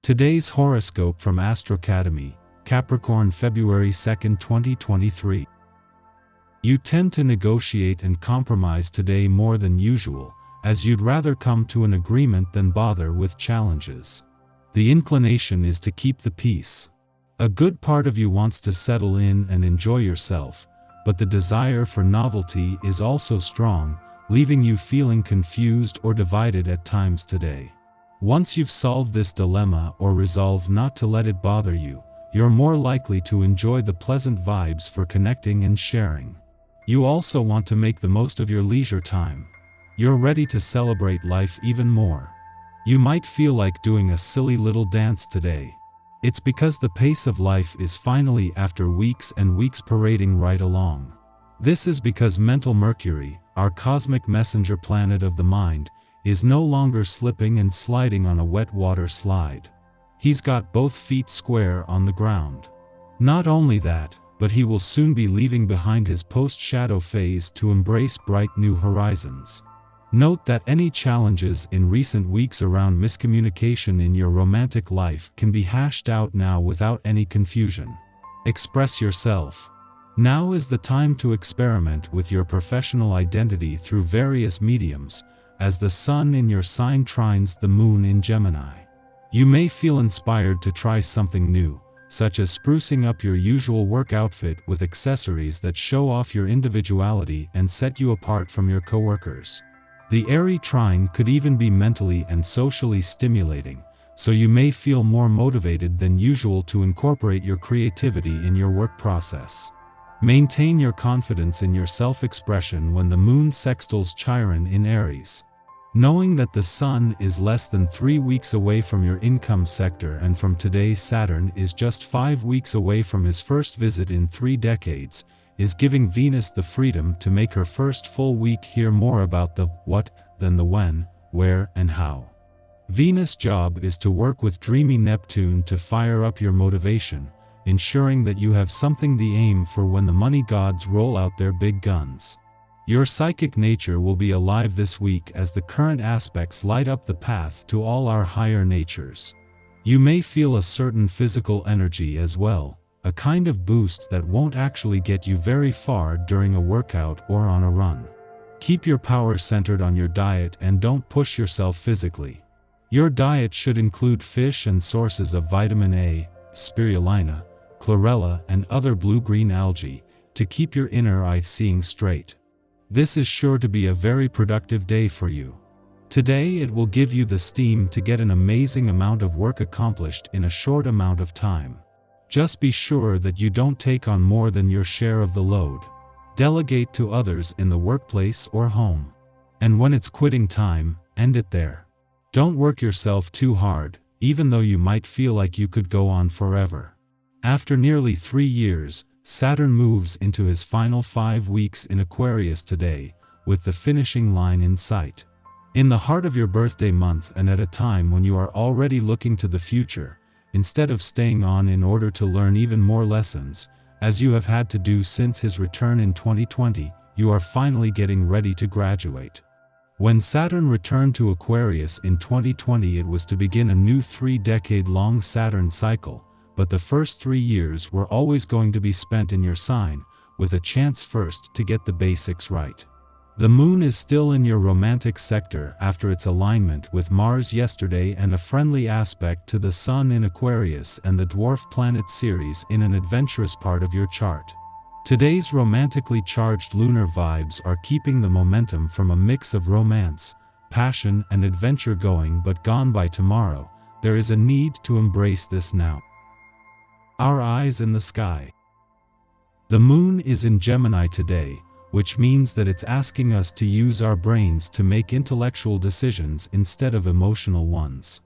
Today's horoscope from Astrocademy, Capricorn February 2, 2023. You tend to negotiate and compromise today more than usual, as you'd rather come to an agreement than bother with challenges. The inclination is to keep the peace. A good part of you wants to settle in and enjoy yourself, but the desire for novelty is also strong, leaving you feeling confused or divided at times today. Once you've solved this dilemma or resolved not to let it bother you, you're more likely to enjoy the pleasant vibes for connecting and sharing. You also want to make the most of your leisure time. You're ready to celebrate life even more. You might feel like doing a silly little dance today. It's because the pace of life is finally after weeks and weeks parading right along. This is because mental Mercury, our cosmic messenger planet of the mind, is no longer slipping and sliding on a wet water slide. He's got both feet square on the ground. Not only that, but he will soon be leaving behind his post-shadow phase to embrace bright new horizons. Note that any challenges in recent weeks around miscommunication in your romantic life can be hashed out now without any confusion. Express yourself. Now is the time to experiment with your professional identity through various mediums, as the Sun in your sign trines the Moon in Gemini. You may feel inspired to try something new, such as sprucing up your usual work outfit with accessories that show off your individuality and set you apart from your coworkers. The airy trine could even be mentally and socially stimulating, so you may feel more motivated than usual to incorporate your creativity in your work process. Maintain your confidence in your self-expression when the Moon sextiles Chiron in Aries. Knowing that the Sun is less than 3 weeks away from your income sector and from today's Saturn is just 5 weeks away from his first visit in 3 decades, is giving Venus the freedom to make her first full week hear more about the what than the when, where, and how. Venus' job is to work with dreamy Neptune to fire up your motivation, ensuring that you have something to aim for when the money gods roll out their big guns. Your psychic nature will be alive this week as the current aspects light up the path to all our higher natures. You may feel a certain physical energy as well, a kind of boost that won't actually get you very far during a workout or on a run. Keep your power centered on your diet and don't push yourself physically. Your diet should include fish and sources of vitamin A, spirulina, chlorella, and other blue-green algae to keep your inner eye seeing straight. This is sure to be a very productive day for you. Today it will give you the steam to get an amazing amount of work accomplished in a short amount of time. Just be sure that you don't take on more than your share of the load. Delegate to others in the workplace or home. And when it's quitting time, end it there. Don't work yourself too hard, even though you might feel like you could go on forever. After nearly 3 years, Saturn moves into his final 5 weeks in Aquarius today, with the finishing line in sight. In the heart of your birthday month and at a time when you are already looking to the future, instead of staying on in order to learn even more lessons, as you have had to do since his return in 2020, you are finally getting ready to graduate. When Saturn returned to Aquarius in 2020, it was to begin a new 3-decade-long Saturn cycle. But the first 3 years were always going to be spent in your sign, with a chance first to get the basics right. The Moon is still in your romantic sector after its alignment with Mars yesterday and a friendly aspect to the Sun in Aquarius and the dwarf planet Ceres in an adventurous part of your chart. Today's romantically charged lunar vibes are keeping the momentum from a mix of romance, passion, and adventure going, but gone by tomorrow. There is a need to embrace this now. Our eyes in the sky. The Moon is in Gemini today, which means that it's asking us to use our brains to make intellectual decisions instead of emotional ones.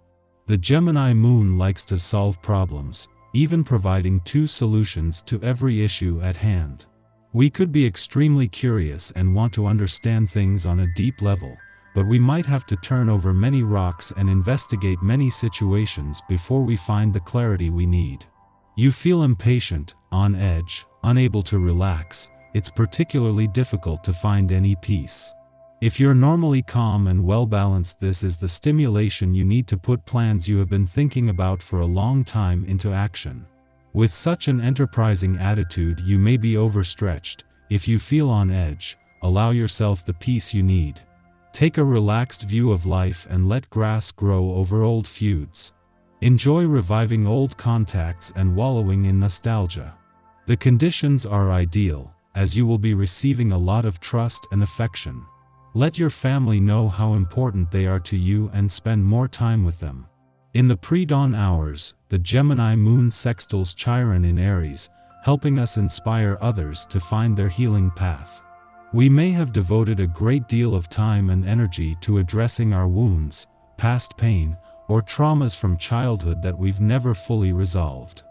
The Gemini Moon likes to solve problems, even providing 2 solutions to every issue at hand. We could be extremely curious and want to understand things on a deep level, but we might have to turn over many rocks and investigate many situations before we find the clarity we need. You feel impatient, on edge, unable to relax. It's particularly difficult to find any peace. If you're normally calm and well-balanced, this is the stimulation you need to put plans you have been thinking about for a long time into action. With such an enterprising attitude, you may be overstretched. If you feel on edge, allow yourself the peace you need. Take a relaxed view of life and let grass grow over old feuds. Enjoy reviving old contacts and wallowing in nostalgia. The conditions are ideal, as you will be receiving a lot of trust and affection. Let your family know how important they are to you and spend more time with them. In the pre-dawn hours, the Gemini moon sextiles Chiron in Aries, helping us inspire others to find their healing path. We may have devoted a great deal of time and energy to addressing our wounds, past pain, or traumas from childhood that we've never fully resolved.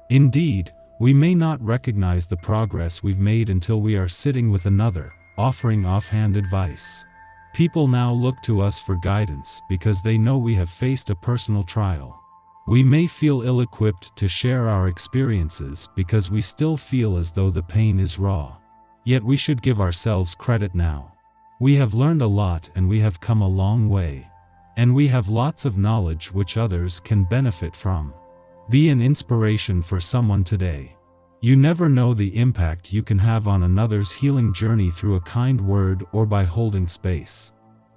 Indeed, we may not recognize the progress we've made until we are sitting with another, offering offhand advice. People now look to us for guidance because they know we have faced a personal trial. We may feel ill-equipped to share our experiences because we still feel as though the pain is raw. Yet we should give ourselves credit now. We have learned a lot and we have come a long way. And we have lots of knowledge which others can benefit from. Be an inspiration for someone today. You never know the impact you can have on another's healing journey through a kind word or by holding space.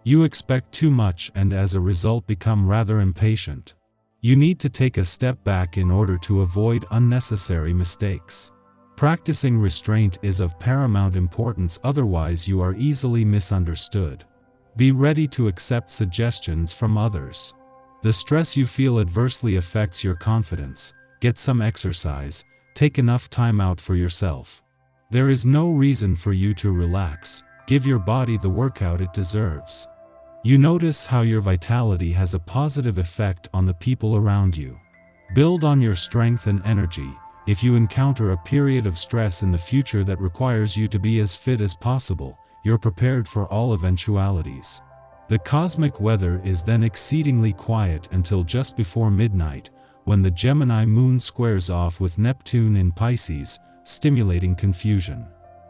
You expect too much and as a result become rather impatient. You need to take a step back in order to avoid unnecessary mistakes. Practicing restraint is of paramount importance, otherwise you are easily misunderstood. Be ready to accept suggestions from others. The stress you feel adversely affects your confidence. Get some exercise. Take enough time out for yourself. There is no reason for you to relax. Give your body the workout it deserves. You notice how your vitality has a positive effect on the people around you. Build on your strength and energy. If you encounter a period of stress in the future that requires you to be as fit as possible, you're prepared for all eventualities. The cosmic weather is then exceedingly quiet until just before midnight, when the Gemini moon squares off with Neptune in Pisces, stimulating confusion.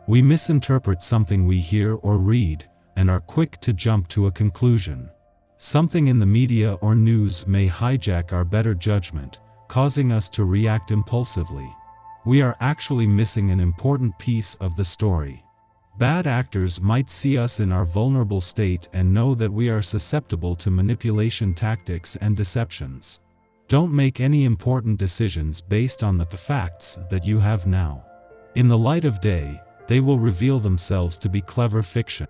We misinterpret something we hear or read, and are quick to jump to a conclusion. Something in the media or news may hijack our better judgment, causing us to react impulsively. We are actually missing an important piece of the story. Bad actors might see us in our vulnerable state and know that we are susceptible to manipulation tactics and deceptions. Don't make any important decisions based on the facts that you have now. In the light of day, they will reveal themselves to be clever fiction.